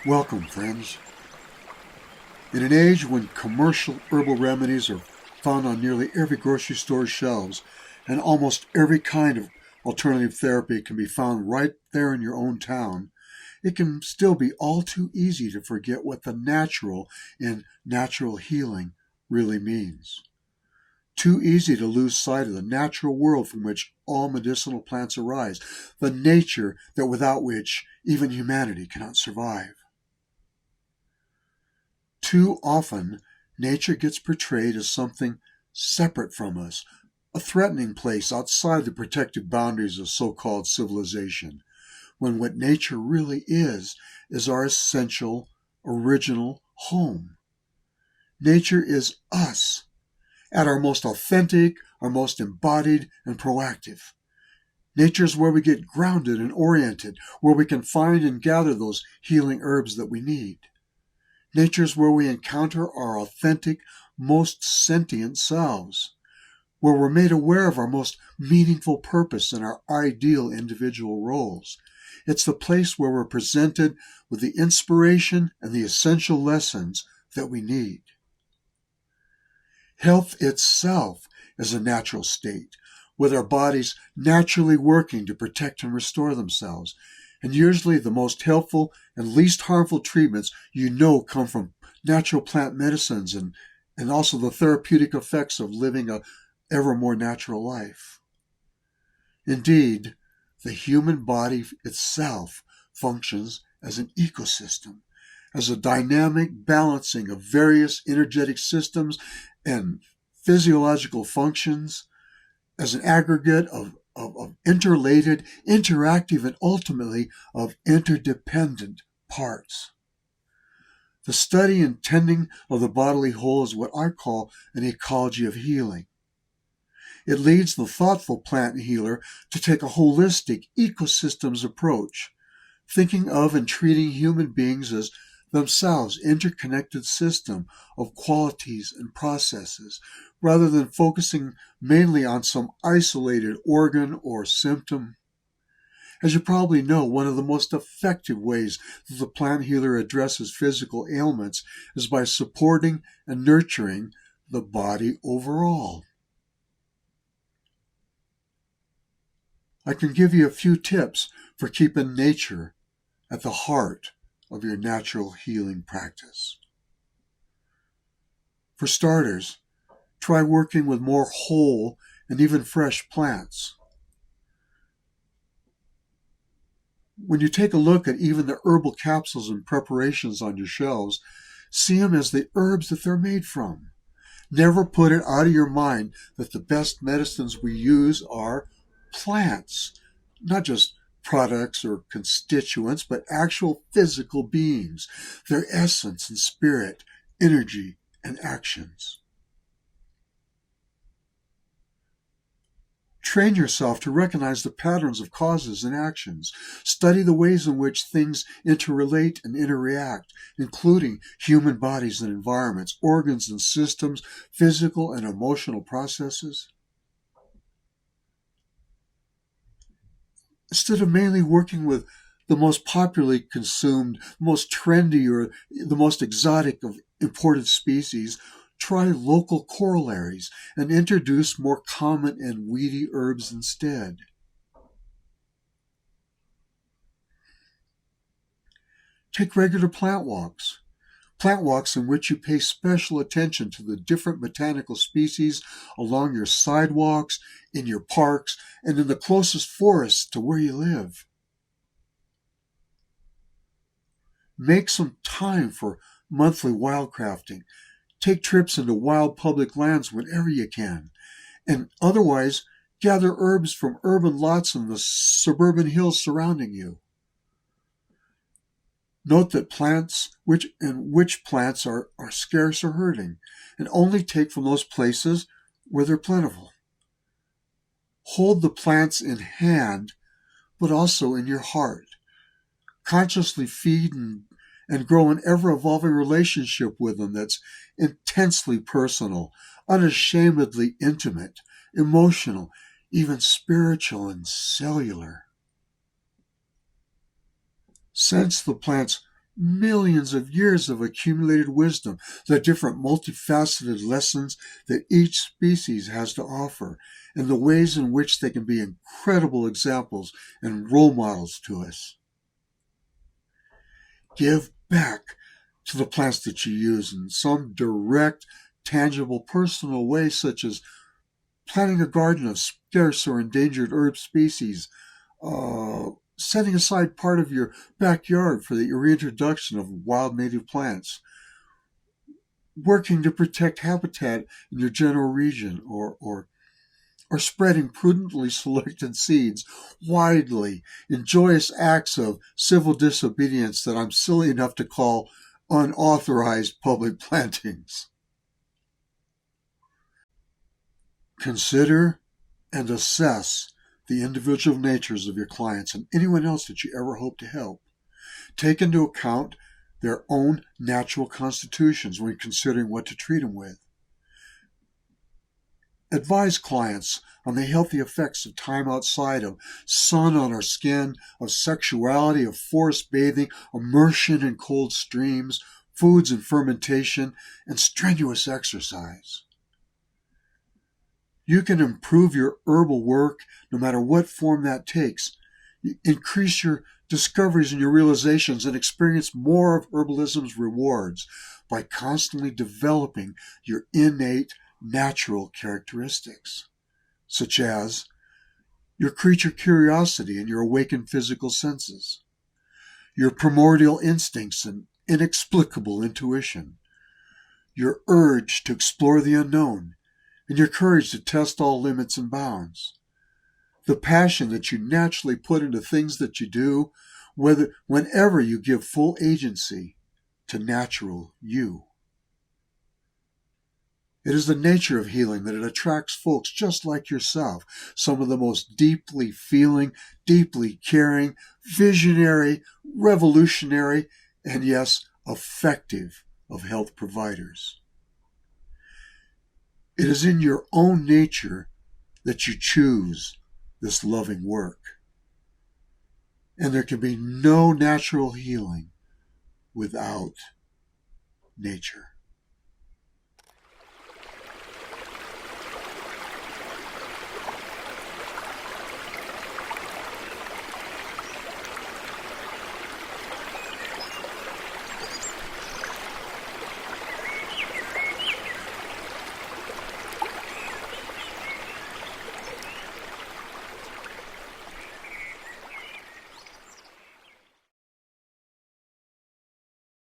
Welcome, friends. In an age when commercial herbal remedies are found on nearly every grocery store's shelves, and almost every kind of alternative therapy can be found right there in your own town, it can still be all too easy to forget what the natural in natural healing really means. Too easy to lose sight of the natural world from which all medicinal plants arise, the nature that without which even humanity cannot survive. Too often, nature gets portrayed as something separate from us, a threatening place outside the protective boundaries of so-called civilization, when what nature really is our essential, original home. Nature is us, at our most authentic, our most embodied and proactive. Nature is where we get grounded and oriented, where we can find and gather those healing herbs that we need. Nature is where we encounter our authentic, most sentient selves, where we're made aware of our most meaningful purpose and our ideal individual roles. It's the place where we're presented with the inspiration and the essential lessons that we need. Health itself is a natural state, with our bodies naturally working to protect and restore themselves. And usually the most helpful and least harmful treatments come from natural plant medicines and also the therapeutic effects of living a ever more natural life. Indeed, the human body itself functions as an ecosystem, as a dynamic balancing of various energetic systems and physiological functions, as an aggregate of interrelated, interactive, and ultimately of interdependent parts. The study and tending of the bodily whole is what I call an ecology of healing. It leads the thoughtful plant healer to take a holistic ecosystems approach, thinking of and treating human beings as themselves interconnected system of qualities and processes, rather than focusing mainly on some isolated organ or symptom. As you probably know, one of the most effective ways that the plant healer addresses physical ailments is by supporting and nurturing the body overall. I can give you a few tips for keeping nature at the heart of your natural healing practice. For starters, try working with more whole and even fresh plants. When you take a look at even the herbal capsules and preparations on your shelves, see them as the herbs that they're made from. Never put it out of your mind that the best medicines we use are plants, not just products or constituents, but actual physical beings, their essence and spirit, energy and actions. Train yourself to recognize the patterns of causes and actions. Study the ways in which things interrelate and interact, including human bodies and environments, organs and systems, physical and emotional processes. Instead of mainly working with the most popularly consumed, most trendy, or the most exotic of imported species, try local corollaries and introduce more common and weedy herbs instead. Take regular plant walks in which you pay special attention to the different botanical species along your sidewalks, in your parks, and in the closest forests to where you live. Make some time for monthly wildcrafting. Take trips into wild public lands whenever you can, and otherwise gather herbs from urban lots in the suburban hills surrounding you. Note that which plants are scarce or hurting, and only take from those places where they're plentiful. Hold the plants in hand, but also in your heart. Consciously feed and grow an ever-evolving relationship with them that's intensely personal, unashamedly intimate, emotional, even spiritual and cellular. Sense the plant's millions of years of accumulated wisdom, the different multifaceted lessons that each species has to offer, and the ways in which they can be incredible examples and role models to us. Give back to the plants that you use in some direct, tangible, personal way, such as planting a garden of scarce or endangered herb species, setting aside part of your backyard for the reintroduction of wild native plants, working to protect habitat in your general region, or spreading prudently selected seeds widely in joyous acts of civil disobedience that I'm silly enough to call unauthorized public plantings. Consider and assess the individual natures of your clients and anyone else that you ever hope to help. Take into account their own natural constitutions when considering what to treat them with. Advise clients on the healthy effects of time outside, of sun on our skin, of sexuality, of forest bathing, immersion in cold streams, foods and fermentation, and strenuous exercise. You can improve your herbal work no matter what form that takes. Increase your discoveries and your realizations and experience more of herbalism's rewards by constantly developing your innate natural characteristics, such as your creature curiosity and your awakened physical senses, your primordial instincts and inexplicable intuition, your urge to explore the unknown, and your courage to test all limits and bounds, the passion that you naturally put into things that you do, whenever you give full agency to natural you. It is the nature of healing that it attracts folks just like yourself, some of the most deeply feeling, deeply caring, visionary, revolutionary, and yes, effective of health providers. It is in your own nature that you choose this loving work. And there can be no natural healing without nature.